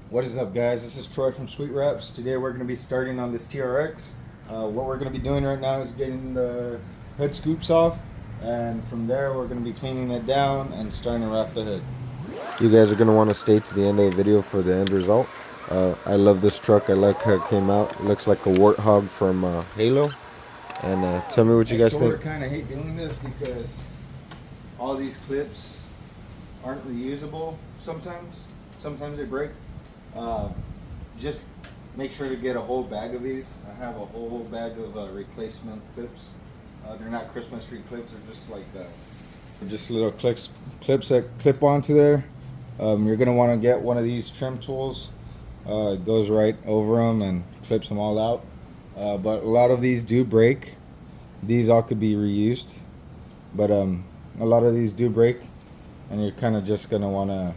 What is up, guys? This is Troy from Sweet Wraps. Today we're going to be starting on this TRX. What we're going to be doing right now is getting the hood scoops off, and from there we're going to be cleaning it down and starting to wrap the hood. You guys are going to want to stay to the end of the video for the end result. I love this truck. I like how it came out. It looks like a warthog from Halo. And tell me what you guys think. I kind of hate doing this because all these clips aren't reusable sometimes. Sometimes they break. Just make sure to get a whole bag of these. I have a whole bag of replacement clips. They're not Christmas tree clips. They're just like just little clips that clip onto there. You're gonna want to get one of these trim tools. It goes right over them and clips them all out. But a lot of these do break. These all could be reused, but a lot of these do break, and you're kind of just gonna want to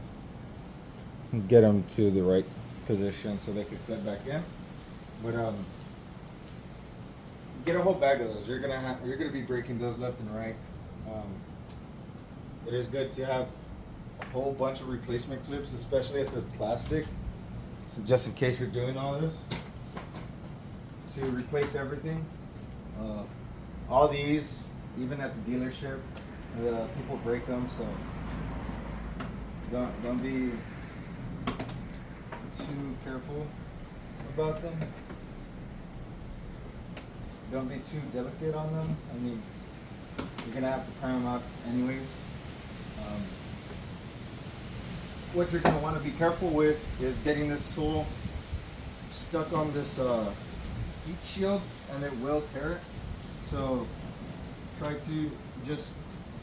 get them to the right position so they could clip back in. But get a whole bag of those. You're gonna be breaking those left and right. It is good to have a whole bunch of replacement clips, especially if they're plastic, just in case you're doing all this, to replace everything. All these, even at the dealership, people break them, so don't be too careful about them. Don't be too delicate on them. I mean, you're gonna have to prime them out anyways. What you're gonna want to be careful with is getting this tool stuck on this heat shield, and it will tear it. So try to just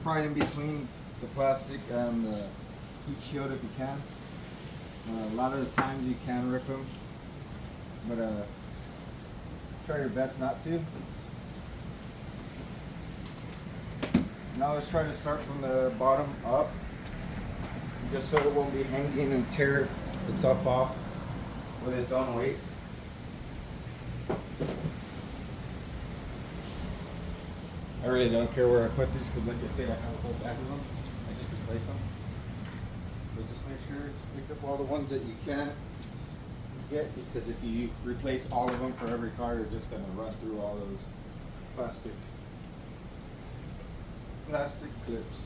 pry in between the plastic and the heat shield if you can. A lot of the times you can rip them, but try your best not to. Now let's try to start from the bottom up, just so it won't be hanging and tear itself off with its own weight. I really don't care where I put these because, like I said, I have a whole bag of them. I just replace them. So just make sure to pick up all the ones that you can get, because if you replace all of them for every car, you're just going to run through all those plastic clips.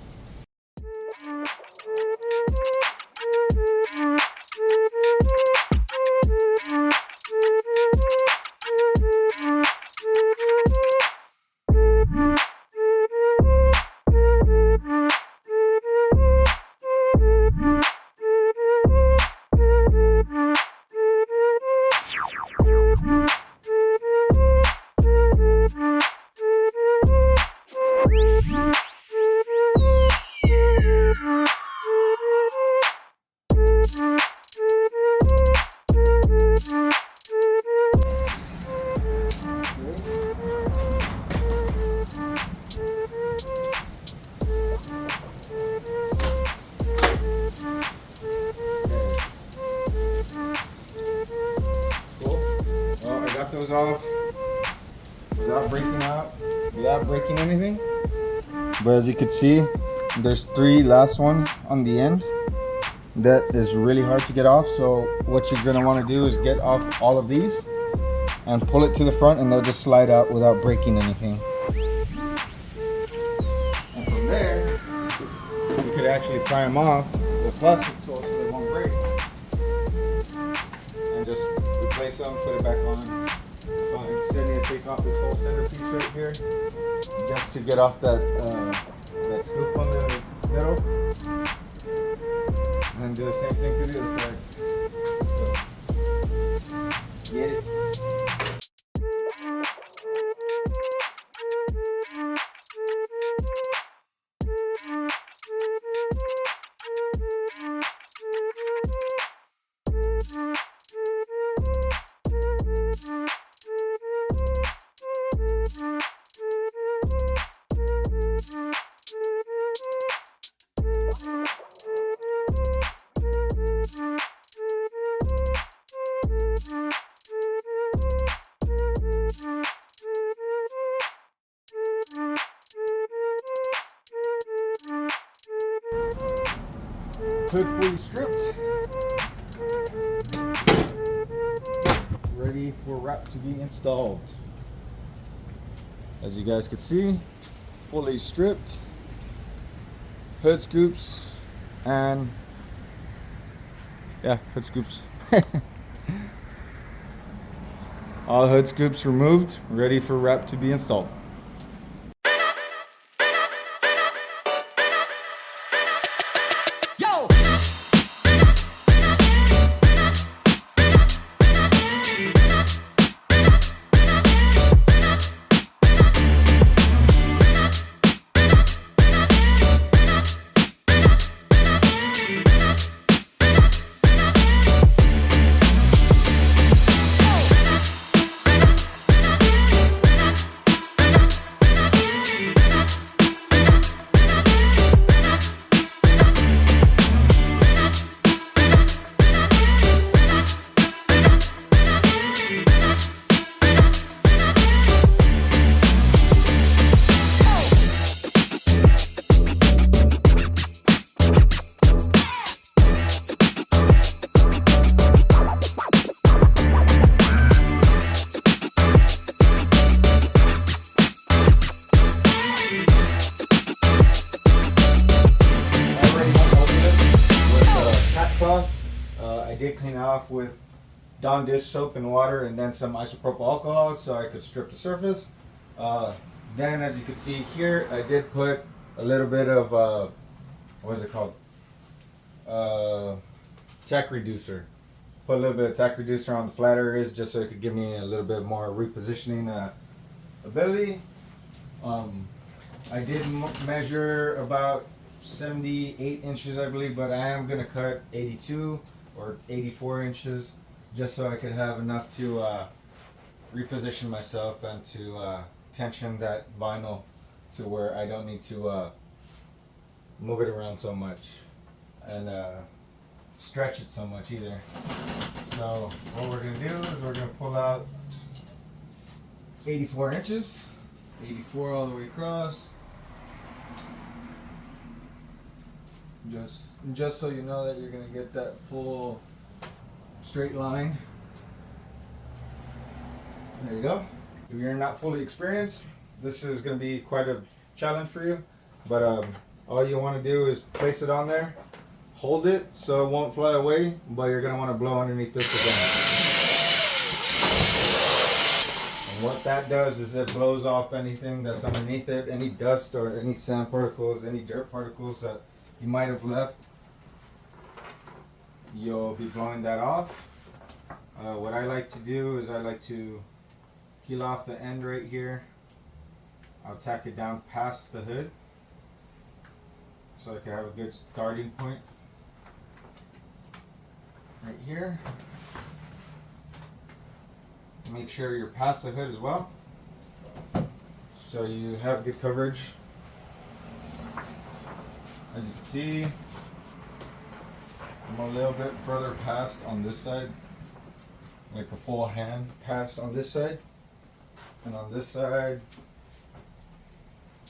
Got those off without breaking anything. But as you can see, there's 3 last ones on the end. That is really hard to get off. So what you're gonna want to do is get off all of these and pull it to the front, and they'll just slide out without breaking anything. And from there, you could actually pry them off with plastic tool so they won't break, and just replace them, put it back on. Fine. So you need to take off this whole centerpiece right here, just to get off that scoop on the middle, and do the same thing to the other side. So, get it. Hood fully stripped. ready for wrap to be installed. As you guys can see, fully stripped, hood scoops, and yeah, hood scoops. All hood scoops removed, ready for wrap to be installed. I did clean off with Dawn dish soap and water and then some isopropyl alcohol so I could strip the surface. Then as you can see here, I did put a little bit of, what is it called? Tack reducer. Put a little bit of tack reducer on the flat areas just so it could give me a little bit more repositioning ability. I did measure about 78 inches I believe, but I am going to cut 82 or 84 inches just so I could have enough to reposition myself and to tension that vinyl to where I don't need to move it around so much and stretch it so much either. So what we're going to do is we're going to pull out 84 inches, 84 all the way across. Just so you know that you're going to get that full straight line. There you go. If you're not fully experienced, this is going to be quite a challenge for you. But all you want to do is place it on there, hold it so it won't fly away, but you're going to want to blow underneath this again. And what that does is it blows off anything that's underneath it, any dust or any sand particles, any dirt particles that you might have left. You'll be blowing that off. What I like to do is I like to peel off the end right here. I'll tack it down past the hood so I can have a good starting point right here. Make sure you're past the hood as well so you have good coverage. As you can see, I'm a little bit further past on this side, like a full hand past on this side, and on this side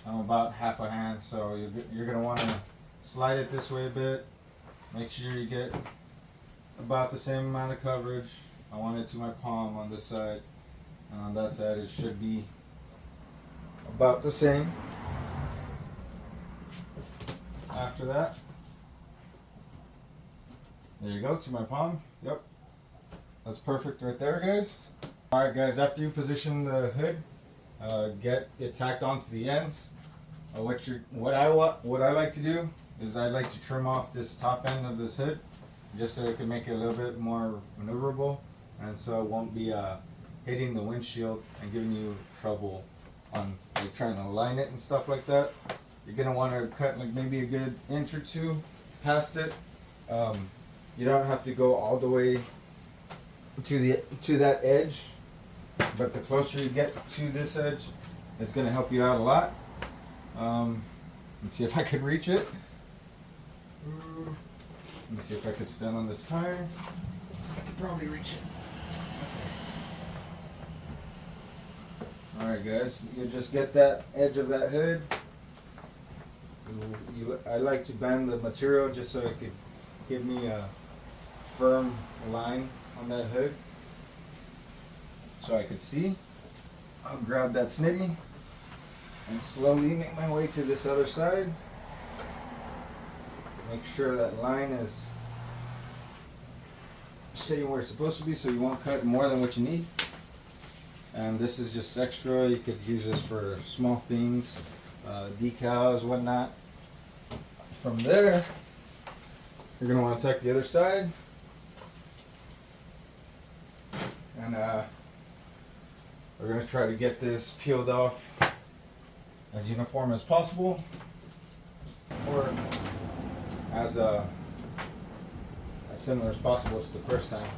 I'm about half a hand, so you're going to want to slide it this way a bit. Make sure you get about the same amount of coverage. I want it to my palm on this side, and on that side it should be about the same. After that, there you go, to my palm. Yep, that's perfect right there, guys. Alright guys, after you position the hood, get it tacked onto the ends. What I like to do is I like to trim off this top end of this hood just so it can make it a little bit more maneuverable, and so it won't be hitting the windshield and giving you trouble on like trying to align it and stuff like that. You're gonna want to cut like maybe a good inch or two past it. You don't have to go all the way to that edge, but the closer you get to this edge, it's gonna help you out a lot. Let's see if I could reach it. Let me see if I could stand on this tire. I could probably reach it. Okay. Alright guys, you just get that edge of that hood. I like to bend the material just so it could give me a firm line on that hood. so I could see. I'll grab that snitty and slowly make my way to this other side. Make sure that line is sitting where it's supposed to be, so you won't cut more than what you need. And this is just extra. You could use this for small things, decals, whatnot. From there, you're going to want to tack the other side. And we're going to try to get this peeled off as uniform as possible, or as similar as possible to the first time.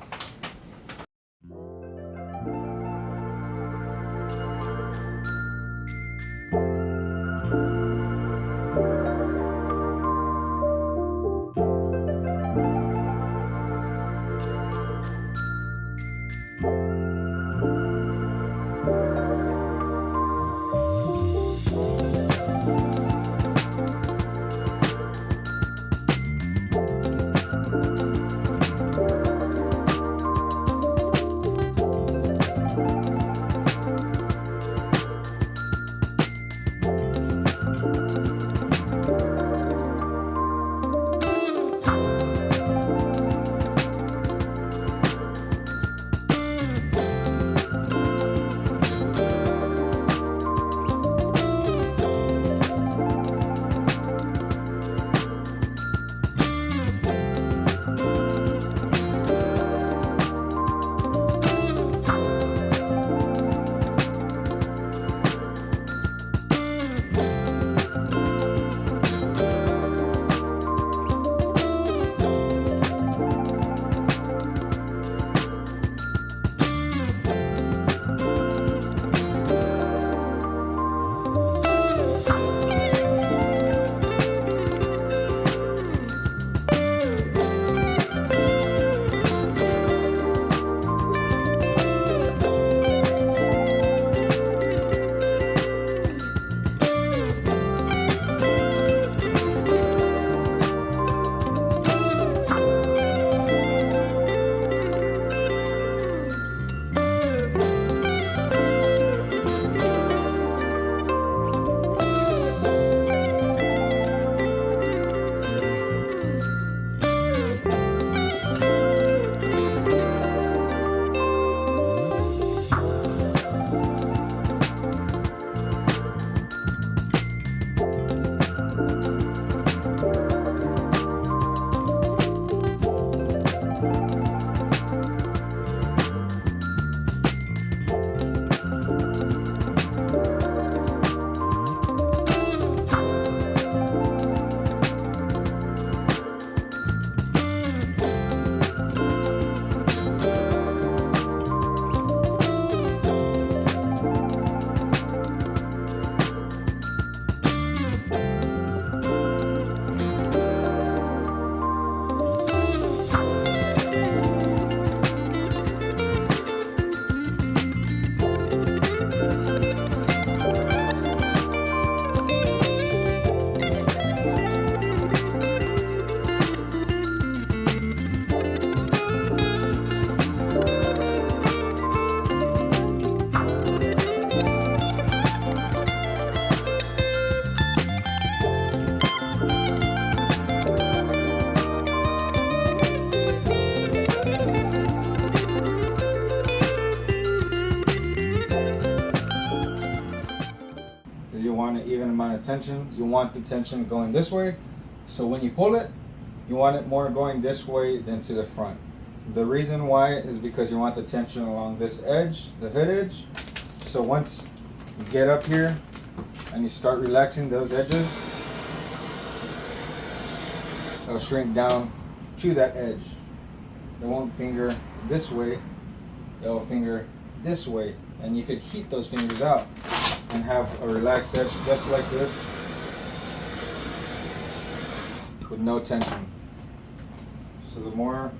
You want an even amount of tension. You want the tension going this way, so when you pull it, you want it more going this way than to the front. The reason why is because you want the tension along this edge, the hood edge. So once you get up here and you start relaxing those edges, it'll shrink down to that edge. It won't finger this way, it'll finger this way, and you could heat those fingers out and have a relaxed edge just like this with no tension. So the more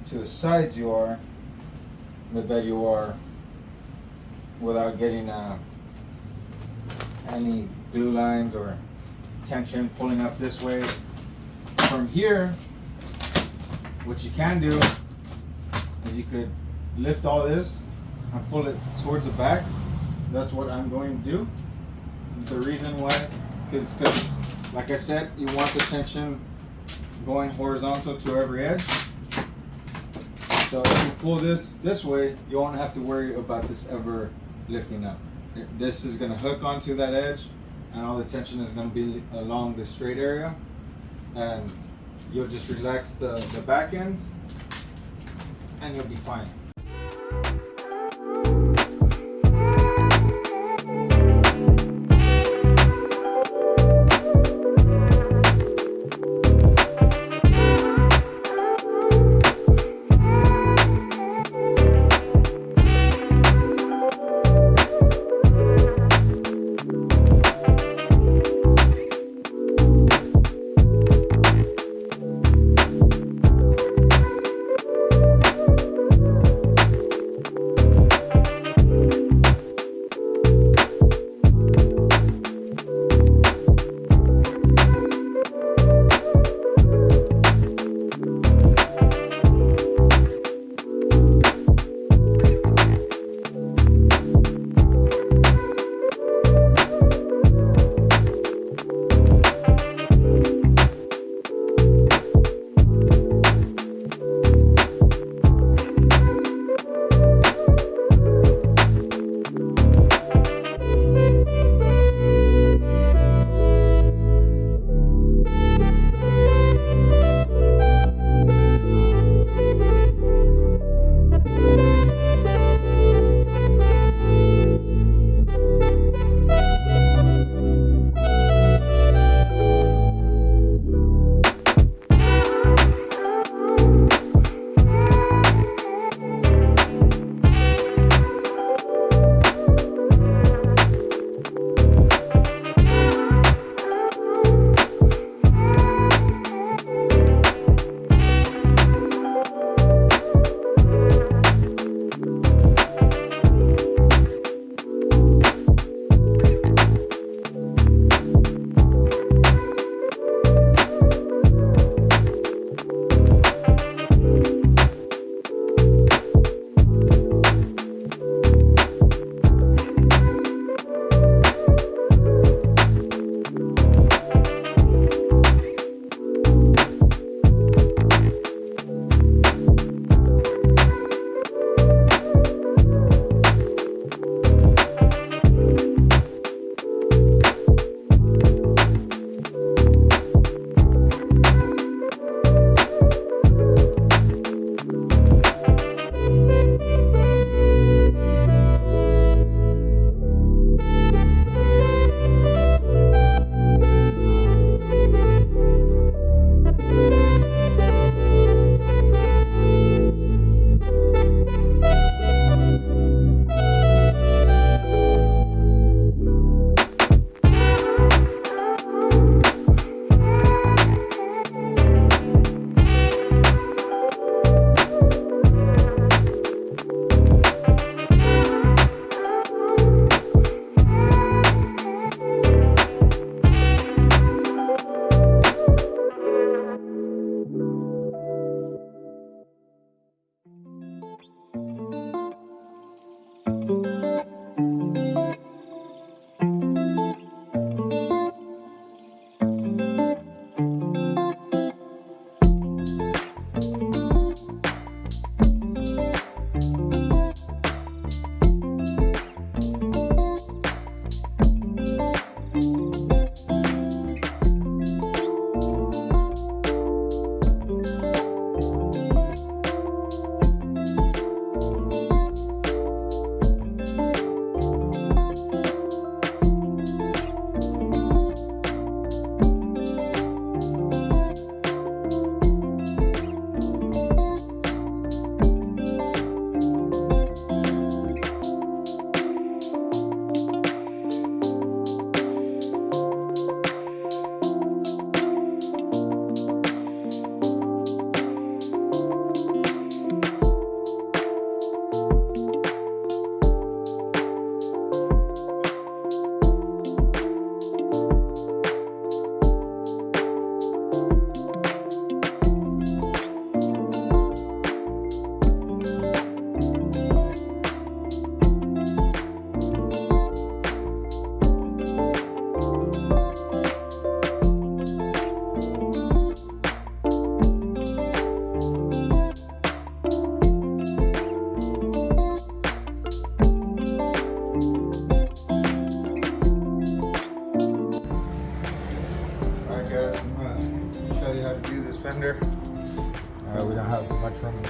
to the sides you are, the better you are without getting any glue lines or tension pulling up this way. From here, what you can do is you could lift all this and pull it towards the back. That's what I'm going to do. The reason why, because like I said, you want the tension going horizontal to every edge. So if you pull this way, you won't have to worry about this ever lifting up. This is going to hook onto that edge, and all the tension is going to be along the straight area, and you'll just relax the back ends and you'll be fine.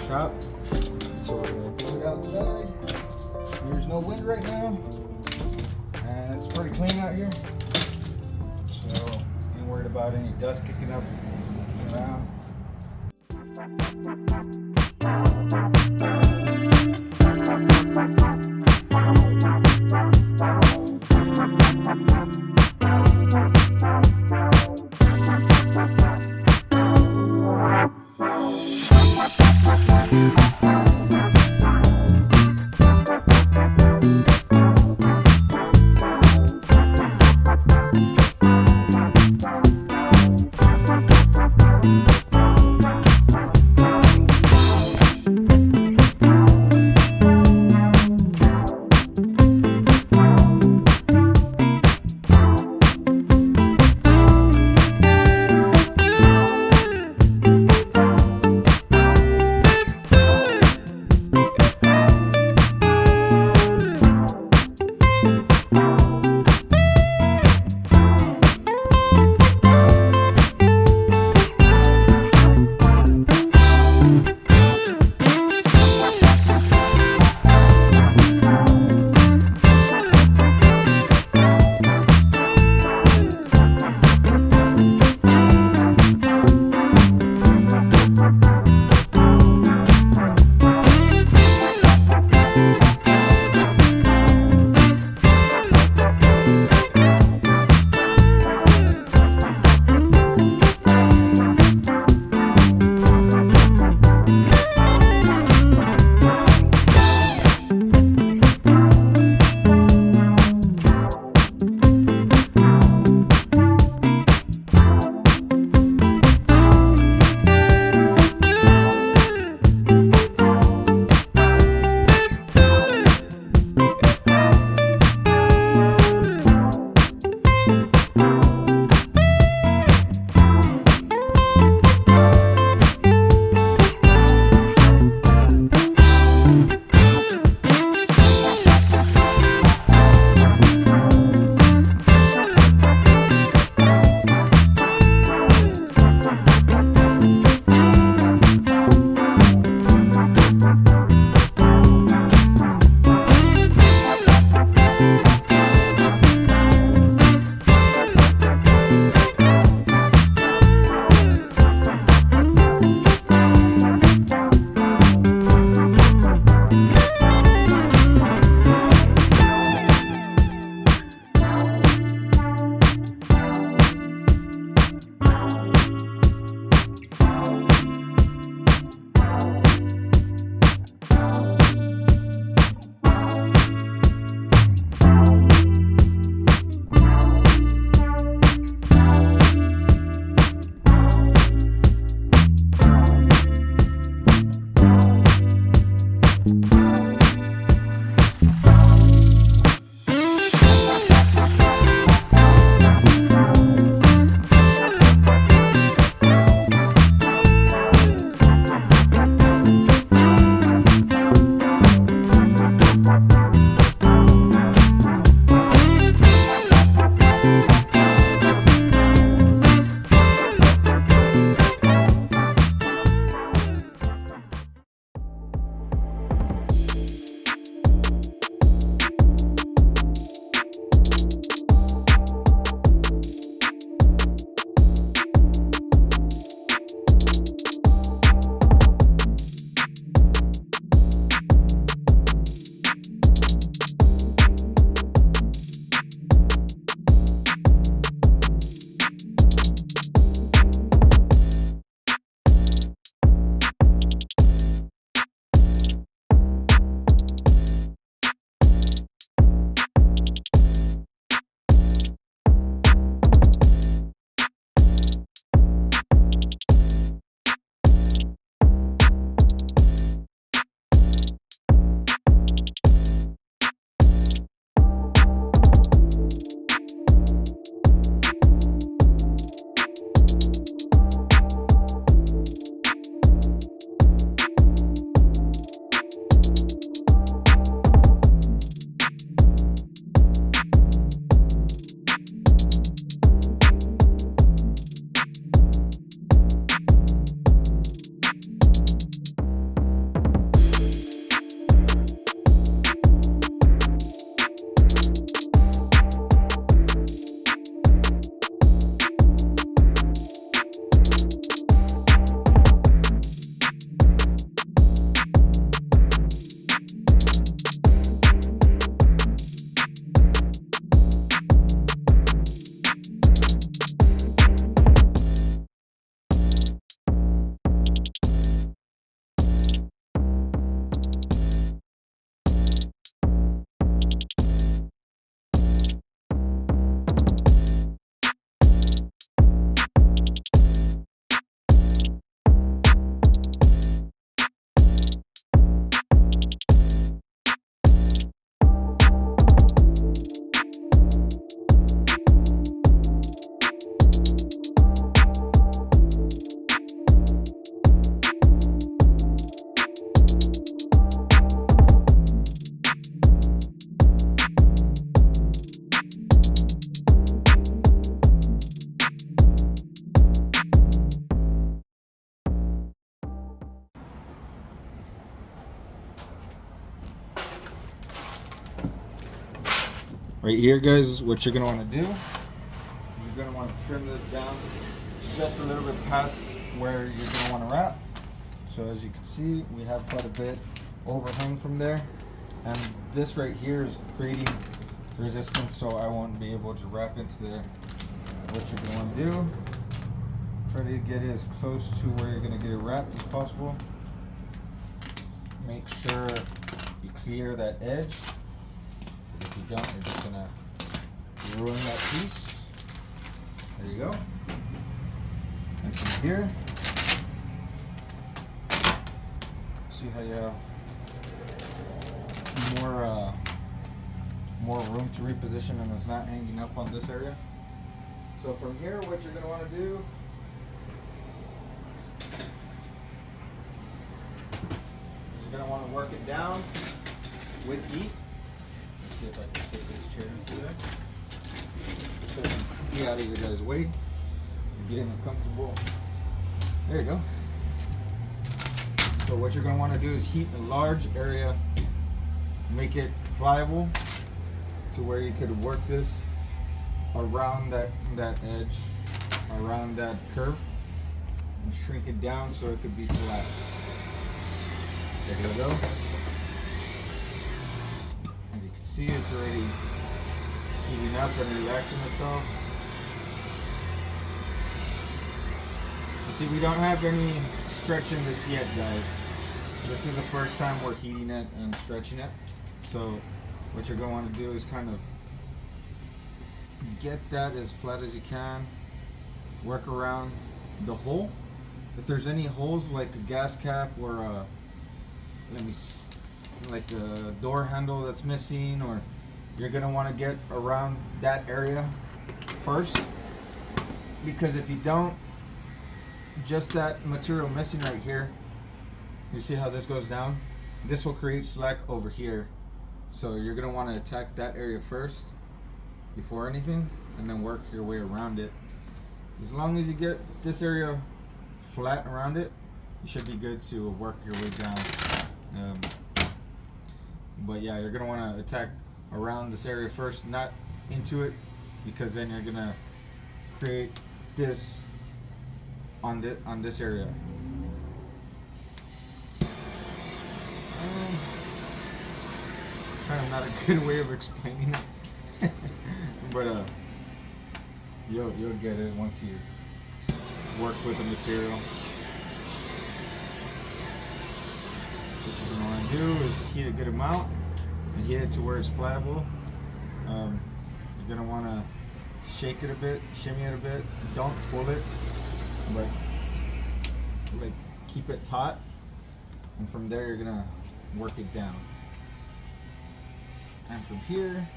shop. So we're gonna do it outside. There's no wind right now, and it's pretty clean out here. So ain't worried about any dust kicking up around. right here, guys, what you're gonna want to do, you're gonna want to trim this down just a little bit past where you're gonna want to wrap. So as you can see, we have quite a bit overhang from there, and this right here is creating resistance, so I won't be able to wrap into there. What you're gonna want to do, try to get it as close to where you're gonna get it wrapped as possible. Make sure you clear that edge. If you don't, you're just gonna ruin that piece. There you go. And from here, see how you have more room to reposition and it's not hanging up on this area. So from here, what you're gonna want to do is you're gonna want to work it down with heat. Let's see if I can fit this chair into there. So get out of your guys' way and get in a comfortable. There you go. So what you're going to want to do is heat a large area, make it pliable to where you could work this around that edge, around that curve, and shrink it down so it could be flat. There you go. As you can see, it's already heating up and relaxing itself. You see, we don't have any stretching this yet, guys. This is the first time we're heating it and stretching it. So what you're going to want to do is kind of get that as flat as you can. Work around the hole. If there's any holes like a gas cap or like the door handle that's missing, or you're going to want to get around that area first, because if you don't, just that material missing right here, you see how this goes down? This will create slack over here. So you're gonna wanna attack that area first before anything, and then work your way around it. As long as you get this area flat around it, you should be good to work your way down. But yeah, you're gonna wanna attack around this area first, not into it, because then you're gonna create this on this area. Kind of not a good way of explaining it, but you'll get it once you work with the material. What you're gonna want to do is heat a good amount and heat it to where it's pliable. You're gonna want to shake it a bit, shimmy it a bit. Don't pull it, but like keep it taut, and from there you're gonna work it down. And from here,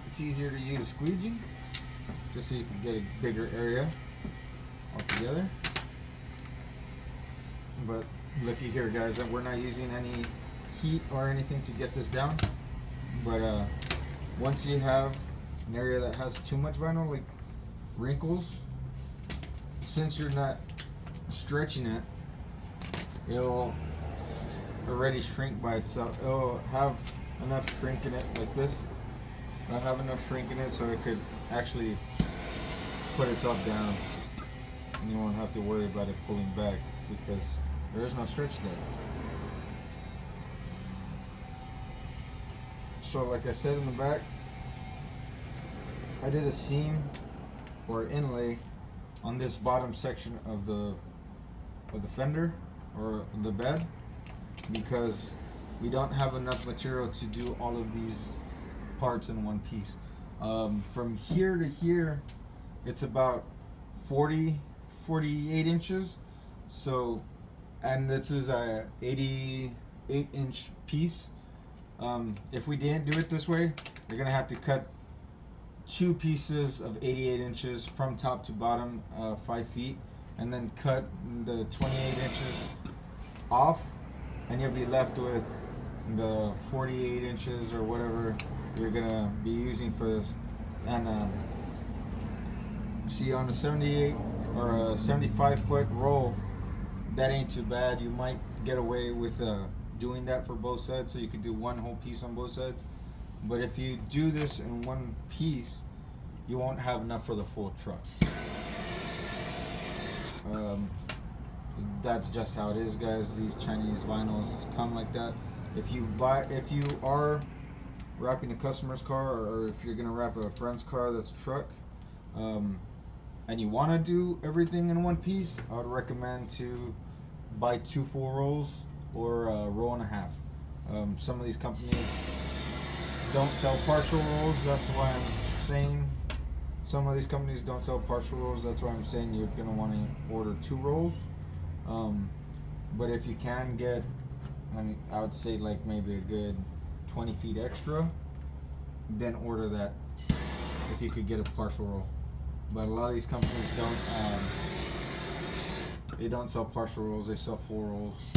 it's easier to use a squeegee, just so you can get a bigger area altogether. But looky here, guys, that we're not using any heat or anything to get this down. But once you have an area that has too much vinyl, like wrinkles, since you're not stretching it, it'll already shrink by itself. It'll have enough shrink in it like this. It'll have enough shrink in it so it could actually put itself down, and you won't have to worry about it pulling back because there is no stretch there. So like I said in the back, I did a seam or inlay on this bottom section of the fender or the bed, because we don't have enough material to do all of these parts in one piece. From here to here, it's about 48 inches. So, and this is a 88-inch piece. If we didn't do it this way, you're gonna have to cut two pieces of 88 inches from top to bottom, 5 feet, and then cut the 28 inches off, and you'll be left with the 48 inches or whatever you're gonna be using for this. And see, on a 78 or a 75 foot roll, that ain't too bad. You might get away with doing that for both sides, so you could do one whole piece on both sides. But if you do this in one piece, you won't have enough for the full truck. That's just how it is, guys. These Chinese vinyls come like that. If you are wrapping a customer's car, or if you're gonna wrap a friend's car that's a truck, and you want to do everything in one piece, I would recommend to buy 2 full rolls or a roll and a half. Some of these companies don't sell partial rolls. That's why I'm saying some of these companies don't sell partial rolls. That's why I'm saying you're gonna want to order 2 rolls. But if you can get, I would say like maybe a good 20 feet extra, then order that if you could get a partial roll. But a lot of these companies don't sell partial rolls, they sell full rolls.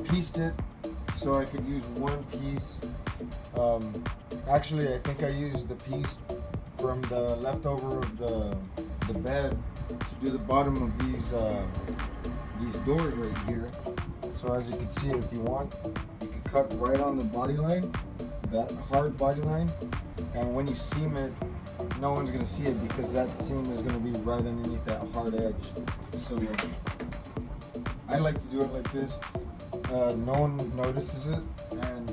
pieced it so I could use one piece. Actually, I think I used the piece from the leftover of the bed to do the bottom of these doors right here. So as you can see, if you want, you can cut right on the body line, that hard body line, and when you seam it, no one's gonna see it because that seam is gonna be right underneath that hard edge. So I like to do it like this. No one notices it, and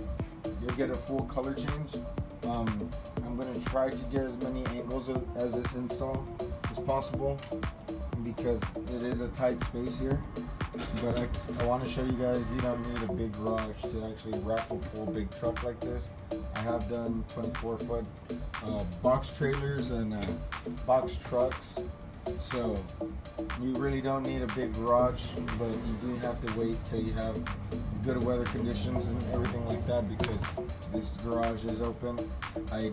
you'll get a full color change. I'm gonna try to get as many angles as this install as possible because it is a tight space here. But I want to show you guys, you don't need a big garage to actually wrap a full big truck like this. I have done 24-foot box trailers and box trucks, so you really don't need a big garage, but you do have to wait till you have good weather conditions and everything like that because this garage is open. I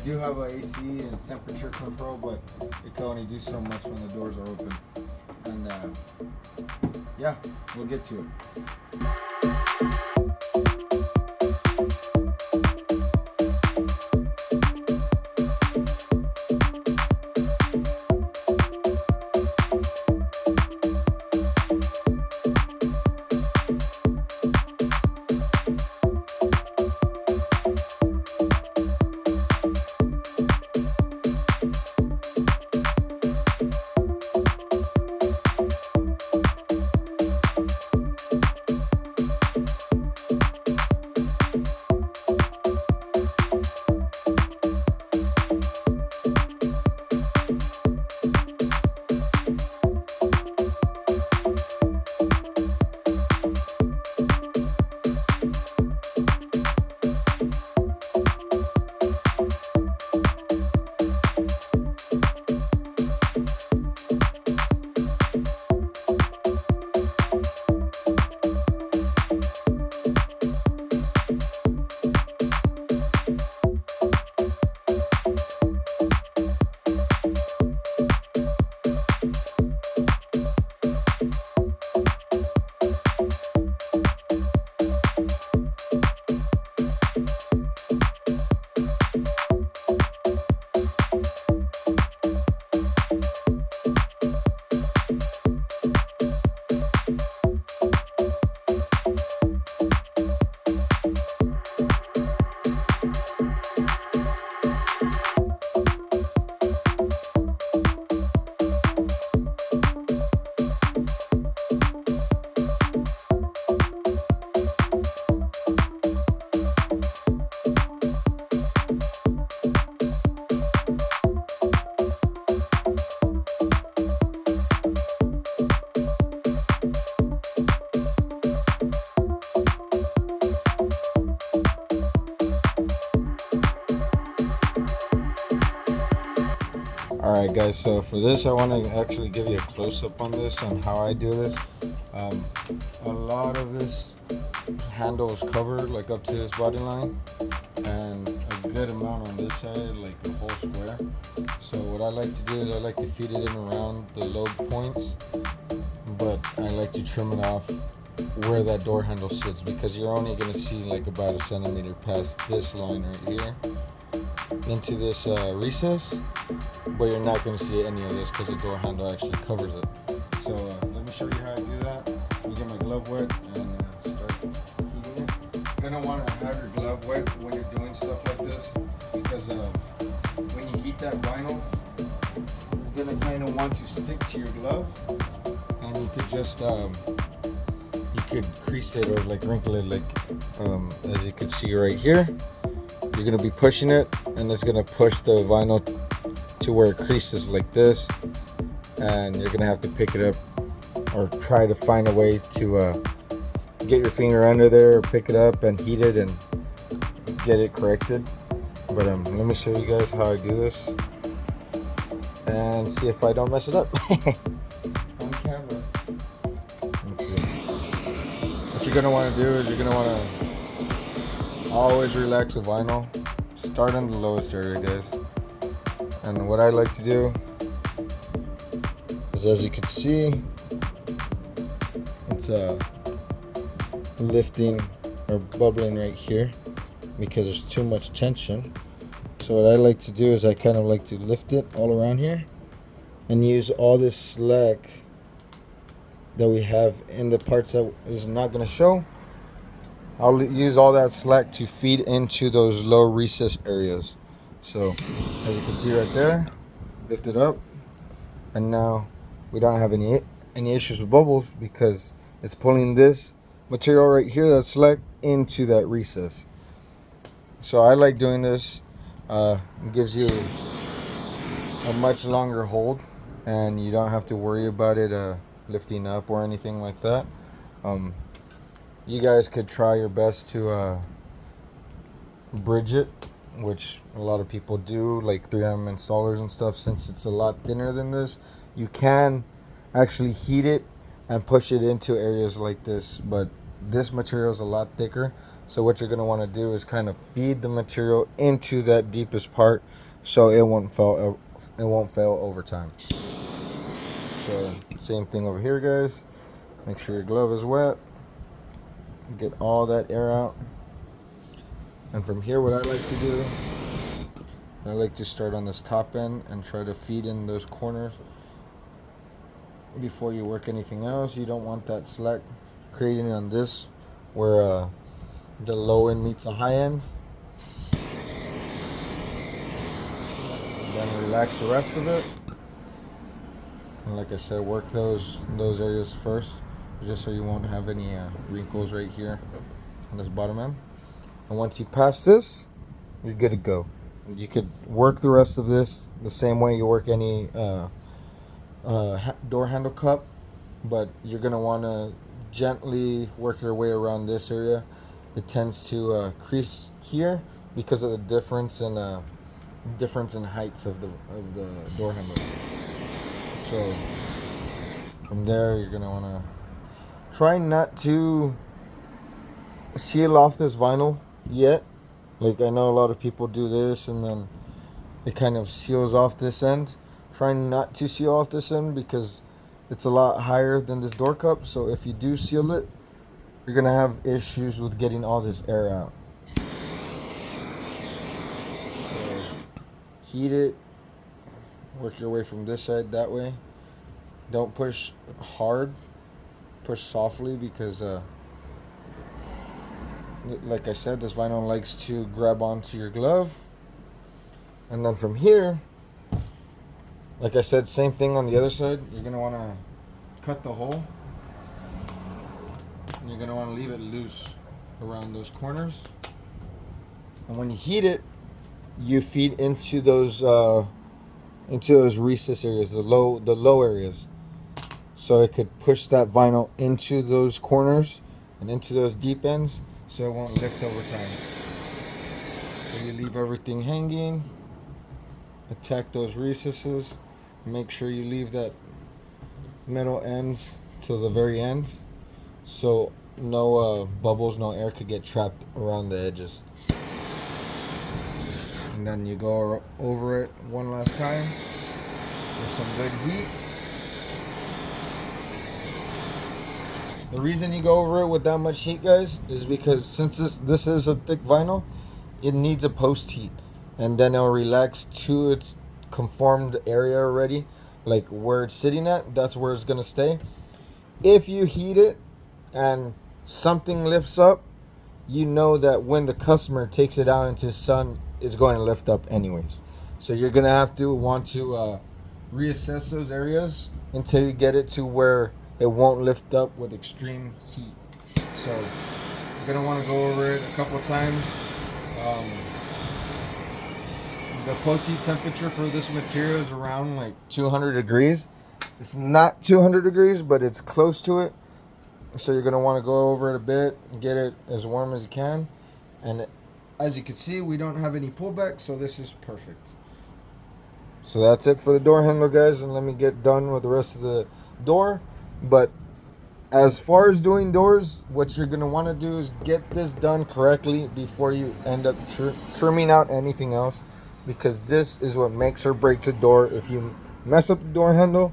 do have a AC and temperature control, but it can only do so much when the doors are open. And yeah, we'll get to it. Alright guys, so for this I want to actually give you a close-up on this, on how I do this. A lot of this handle is covered like up to this body line, and a good amount on this side, like the whole square. So what I like to do is I like to feed it in around the load points, but I like to trim it off where that door handle sits because you're only going to see like about a centimeter past this line right here into this recess, but you're not going to see any of this because the door handle actually covers it. So let me show you how I do that. Let me get my glove wet and start heating it. You're going to want to have your glove wet when you're doing stuff like this because when you heat that vinyl, it's going to kind of want to stick to your glove, and you could just you could crease it or like wrinkle it, like as you can see right here. You're going to be pushing it, and it's going to push the vinyl to where it creases like this, and you're going to have to pick it up or try to find a way to get your finger under there or pick it up and heat it and get it corrected. But let me show you guys how I do this and see if I don't mess it up on camera. Let's see. What you're going to want to do is you're going to want to always relax the vinyl. Start on the lowest area, guys. And what I like to do is, as you can see, it's lifting or bubbling right here because there's too much tension. So what I like to do is I kind of like to lift it all around here and use all this slack that we have in the parts that is not going to show. I'll use all that slack to feed into those low recess areas. So as you can see right there, lift it up, and now we don't have any issues with bubbles because it's pulling this material right here, that slack, into that recess. So I like doing this. It gives you a much longer hold, and you don't have to worry about it lifting up or anything like that. You guys could try your best to bridge it, which a lot of people do, like 3M installers and stuff. Since it's a lot thinner than this, you can actually heat it and push it into areas like this, but this material is a lot thicker. So what you're going to want to do is kind of feed the material into that deepest part so it won't fail over time. So same thing over here, guys. Make sure your glove is wet. Get all that air out. And from here, what I like to do, I like to start on this top end and try to feed in those corners before you work anything else. You don't want that slack creating on this where the low end meets the high end. Then relax the rest of it. And like I said, work those areas first, just so you won't have any wrinkles right here on this bottom end. And once you pass this, you're good to go. You could work the rest of this the same way you work any door handle cup, but you're gonna want to gently work your way around this area. It tends to crease here because of the difference in heights of the door handle. So from there, you're gonna want to try not to seal off this vinyl yet. Like, I know a lot of people do this and then it kind of seals off this end. Try not to seal off this end because it's a lot higher than this door cup. So if you do seal it, you're gonna have issues with getting all this air out. So heat it, work your way from this side that way. Don't push hard, push softly, because like I said, this vinyl likes to grab onto your glove. And then from here, like I said, same thing on the other side. You're gonna want to cut the hole, and you're gonna want to leave it loose around those corners. And when you heat it, you feed into those recess areas, the low areas, so it could push that vinyl into those corners and into those deep ends, so it won't lift over time. So you leave everything hanging, attack those recesses, make sure you leave that middle end to the very end, so no bubbles, no air could get trapped around the edges. And then you go over it one last time with some good heat. The reason you go over it with that much heat, guys, is because since this is a thick vinyl, it needs a post heat, and then it'll relax to its conformed area already, like where it's sitting at. That's where it's gonna stay. If you heat it and something lifts up, you know that when the customer takes it out into the sun, it's going to lift up anyways. So you're gonna have to want to reassess those areas until you get it to where it won't lift up with extreme heat. So you're gonna want to go over it a couple times. The post heat temperature for this material is around like 200 degrees. It's not 200 degrees, but it's close to it. So you're gonna want to go over it a bit and get it as warm as you can. And as you can see, we don't have any pullback, so this is perfect. So that's it for the door handle, guys, and let me get done with the rest of the door. But as far as doing doors, what you're going to want to do is get this done correctly before you end up trimming out anything else, because this is what makes or breaks a door. If you mess up the door handle,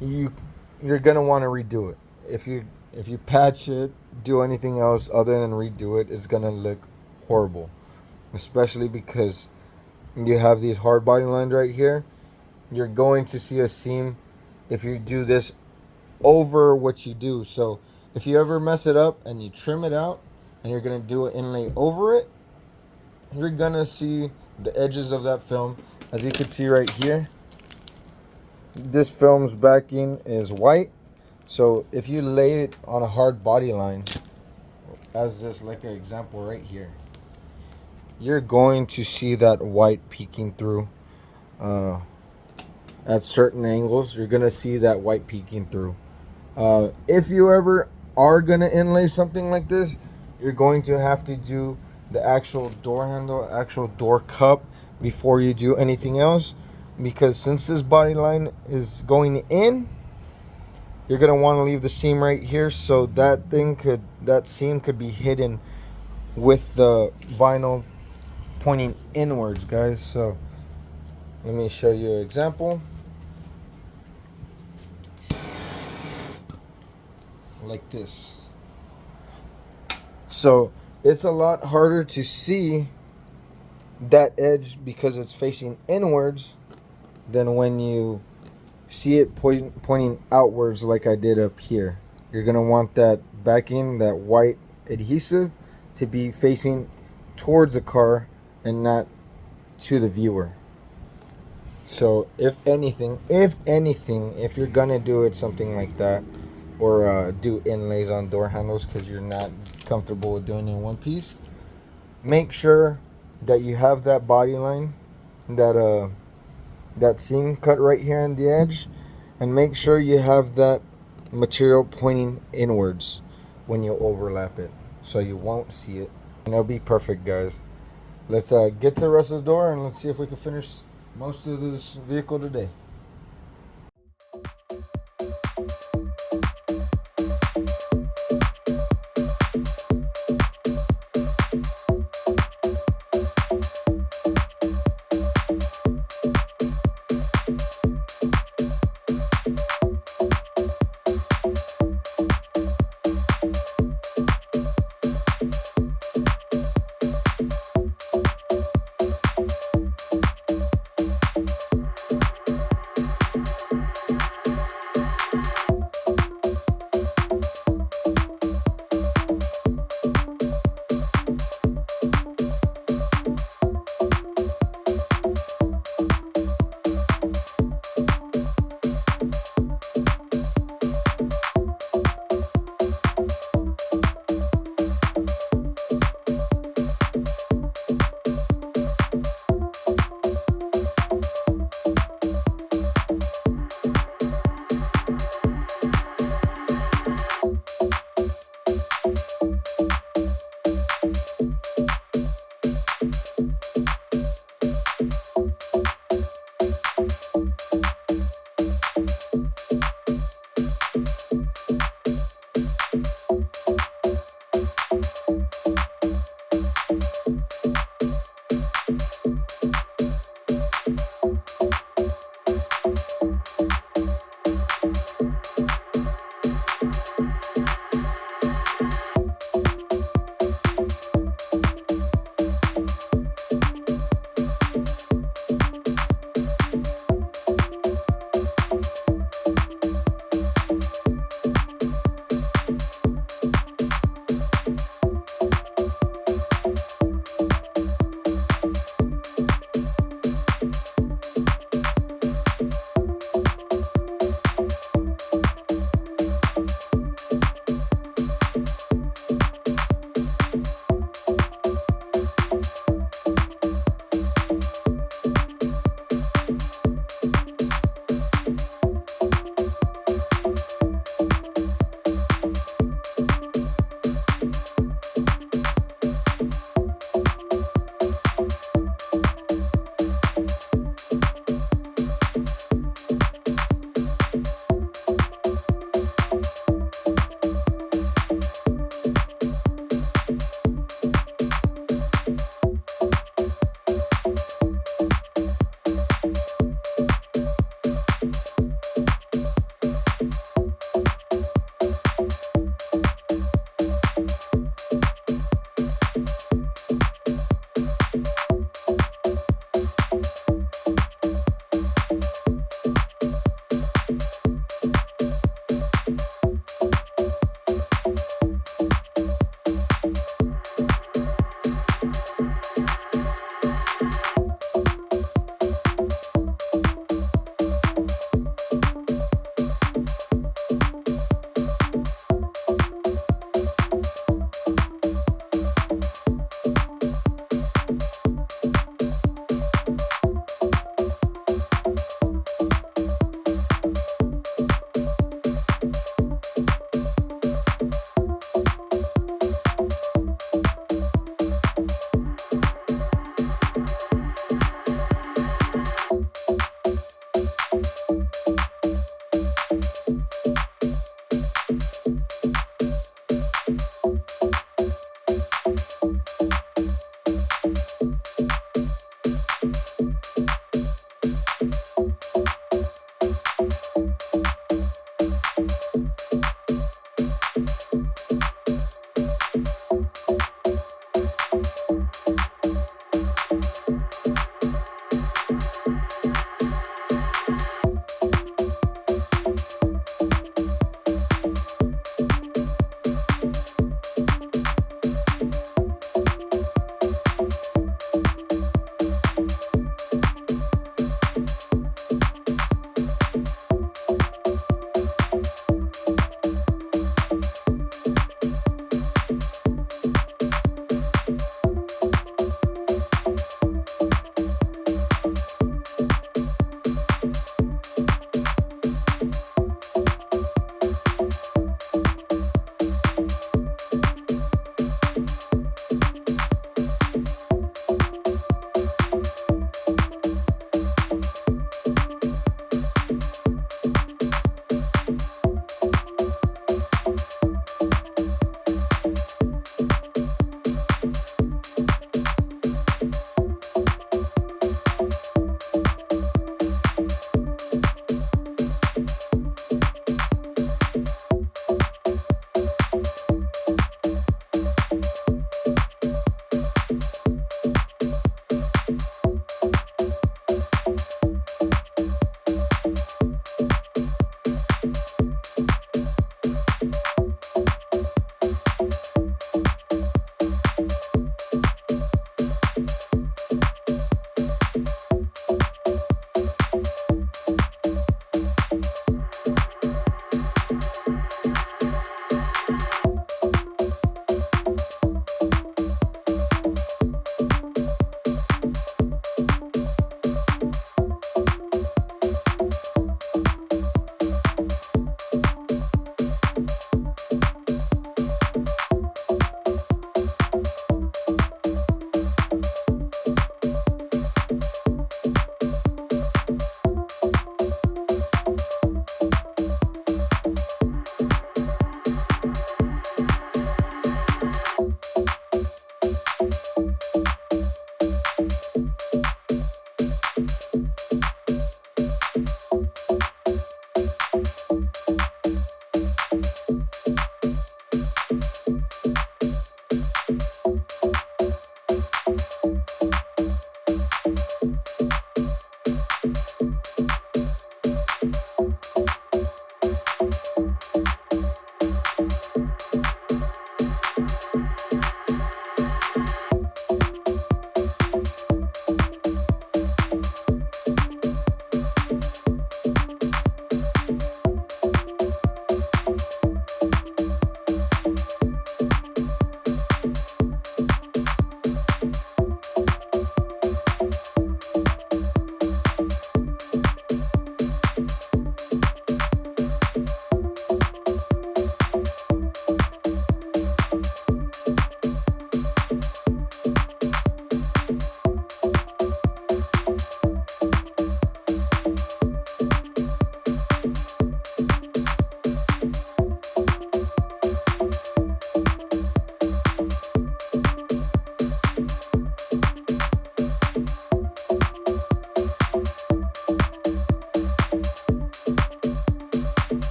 you're going to want to redo it. If you patch it do anything else other than redo it, it's gonna look horrible. Especially because you have these hard body lines right here. You're going to see a seam if you do this over what you do. So if you ever mess it up and you trim it out and you're gonna do an inlay over it, you're gonna see the edges of that film. As you can see right here, this film's backing is white. So if you lay it on a hard body line, as this like an example right here, you're going to see that white peeking through. At certain angles, you're gonna see that white peeking through. If you ever are gonna inlay something like this, you're going to have to do the actual door handle, actual door cup before you do anything else, because since this body line is going in, you're gonna want to leave the seam right here, so that seam could be hidden with the vinyl pointing inwards, guys. So let me show you an example. Like this. So it's a lot harder to see that edge because it's facing inwards than when you see it pointing outwards like I did up here. You're gonna want that backing, that white adhesive, to be facing towards the car and not to the viewer. So if anything, if you're gonna do it something like that, or do inlays on door handles because you're not comfortable with doing it in one piece, make sure that you have that body line, that seam cut right here on the edge, and make sure you have that material pointing inwards when you overlap it, so you won't see it, and it'll be perfect, guys. Let's get to the rest of the door and let's see if we can finish most of this vehicle today.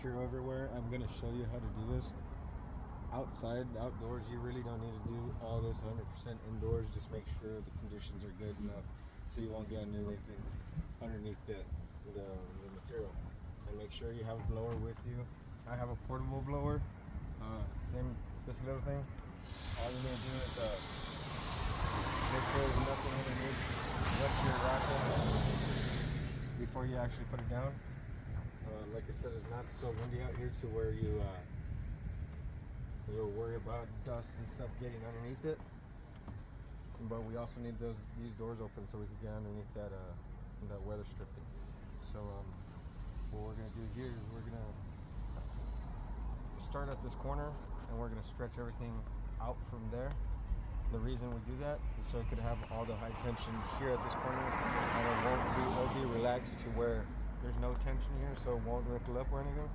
material everywhere. I'm gonna show you how to do this. Outdoors, you really don't need to do all this 100% indoors. Just make sure the conditions are good enough so you won't get anything underneath the material. And make sure you have a blower with you. I have a portable blower. Same, this little thing. All you need to do is make sure there's nothing underneath what you're wrapping before you actually put it down. Like I said, it's not so windy out here to where you'll worry about dust and stuff getting underneath it. But we also need these doors open so we can get underneath that weather stripping. So what we're gonna do here is we're gonna start at this corner and we're gonna stretch everything out from there. The reason we do that is so it could have all the high tension here at this corner, and it'll be relaxed to where there's no tension here, so it won't wrinkle up or anything.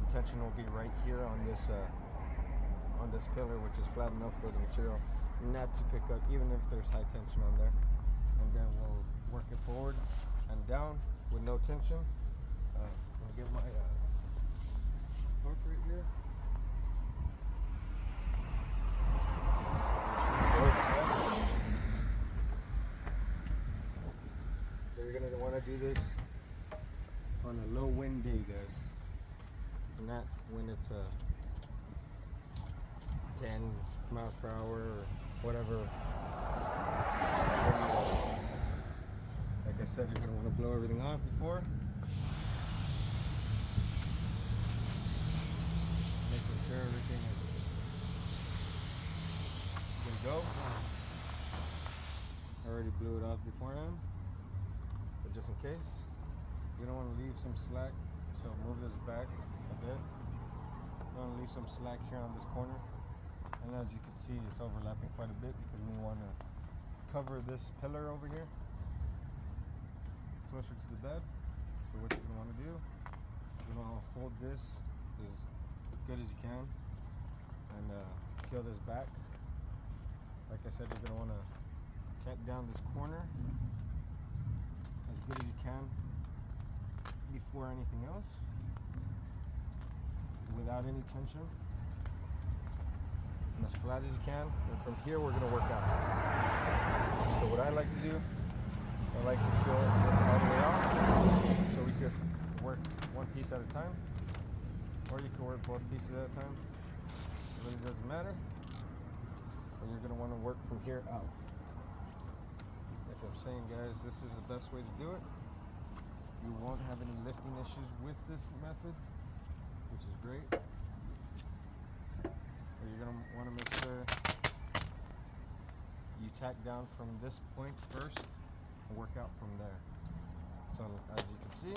The tension will be right here on this pillar, which is flat enough for the material not to pick up, even if there's high tension on there. And then we'll work it forward and down with no tension. I'm gonna get my torch right here. So you're gonna want to do this on a low wind day, guys, not when it's 10 miles per hour or whatever. Like I said, you're gonna want to blow everything off before, making sure everything is good to go. I already blew it off beforehand, but just in case, you don't want to leave some slack, so move this back a bit. You want to leave some slack here on this corner. And as you can see, it's overlapping quite a bit because we want to cover this pillar over here closer to the bed. So what you're going to want to do, you're going to want to hold this as good as you can and peel this back. Like I said, you're going to want to tack down this corner as good as you can before anything else, without any tension, and as flat as you can. And from here we're going to work out. So what I like to do, I like to peel this all the way off so we could work one piece at a time, or you can work both pieces at a time. It really doesn't matter. And you're going to want to work from here out. Like I'm saying, guys, this is the best way to do it. You won't have any lifting issues with this method, which is great. But you're going to want to make sure you tack down from this point first and work out from there. So as you can see,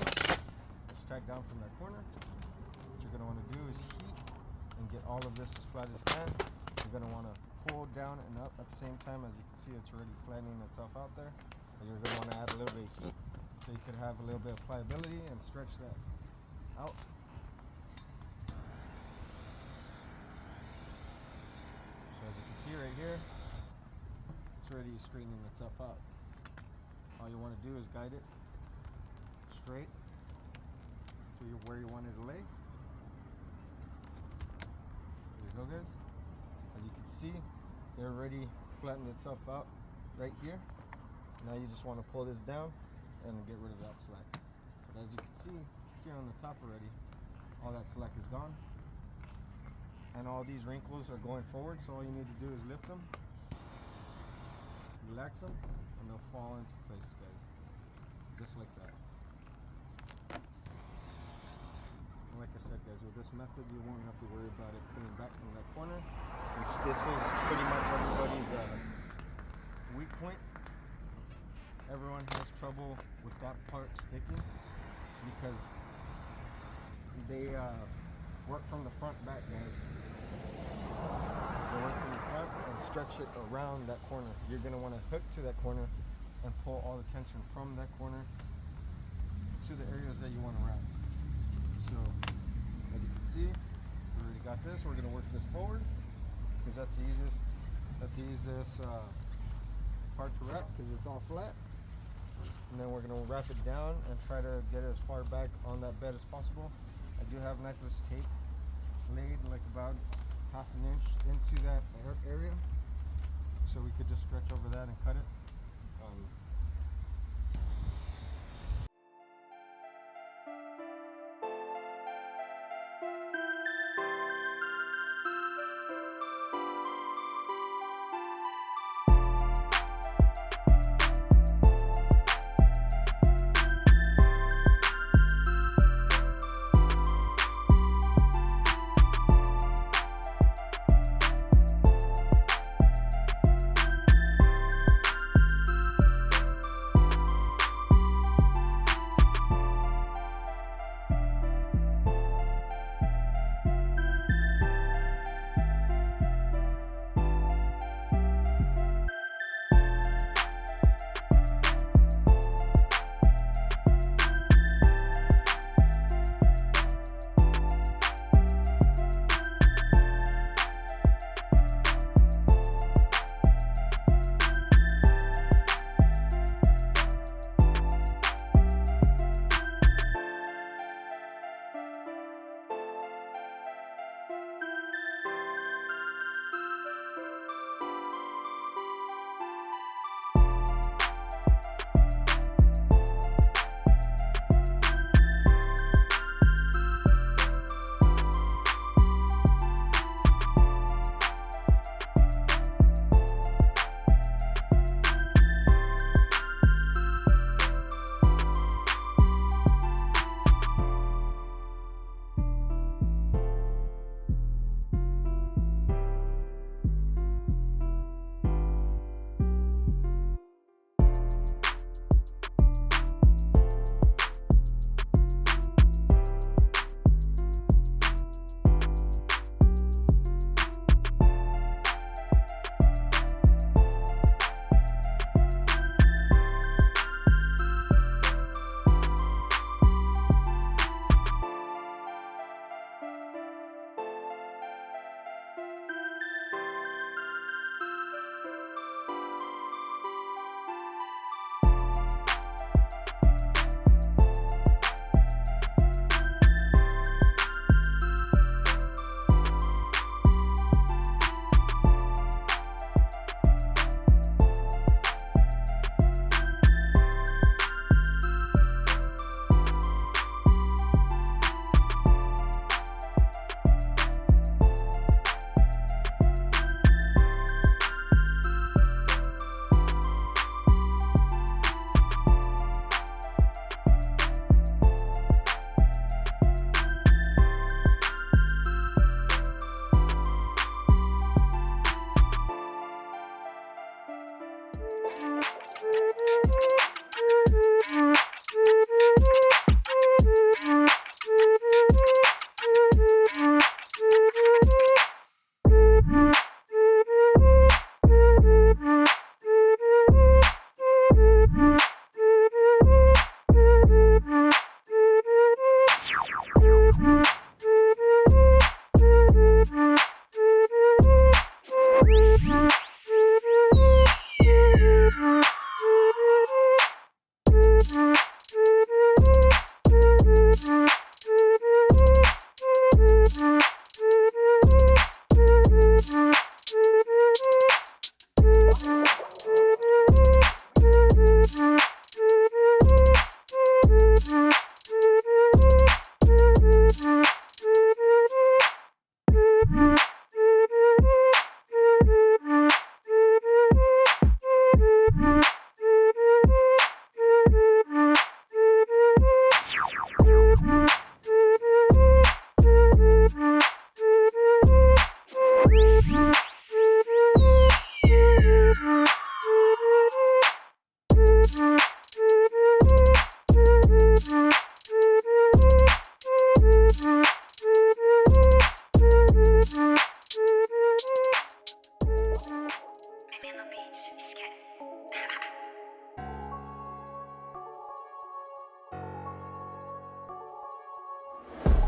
just tack down from that corner. What you're going to want to do is heat and get all of this as flat as you can. You're going to want to pull down and up at the same time. As you can see, it's already flattening itself out there. And you're going to want to add a little bit of heat so you could have a little bit of pliability and stretch that out. So as you can see right here, it's already straightening itself out. All you want to do is guide it straight to where you want it to lay. There you go, guys. As you can see, it already flattened itself out right here. Now you just want to pull this down and get rid of that slack. But as you can see here on the top already, all that slack is gone. And all these wrinkles are going forward, so all you need to do is lift them, relax them, and they'll fall into place, guys. Just like that. And like I said, guys, with this method, you won't have to worry about it coming back from that corner, which this is pretty much everybody's weak point. Everyone has trouble with that part sticking because they work from the front back, guys. They work from the front and stretch it around that corner. You're going to want to hook to that corner and pull all the tension from that corner to the areas that you want to wrap. So, as you can see, we already got this. We're going to work this forward because that's the easiest part to wrap because it's all flat. And then we're going to wrap it down and try to get it as far back on that bed as possible I do have knifeless tape laid like about half an inch into that area, so we could just stretch over that and cut it.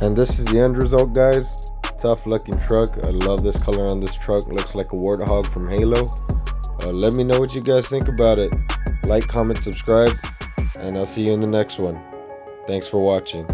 And this is the end result, guys. Tough looking truck. I love this color on this truck. Looks like a warthog from Halo. Let me know what you guys think about it. Like, comment, subscribe, and I'll see you in the next one. Thanks for watching.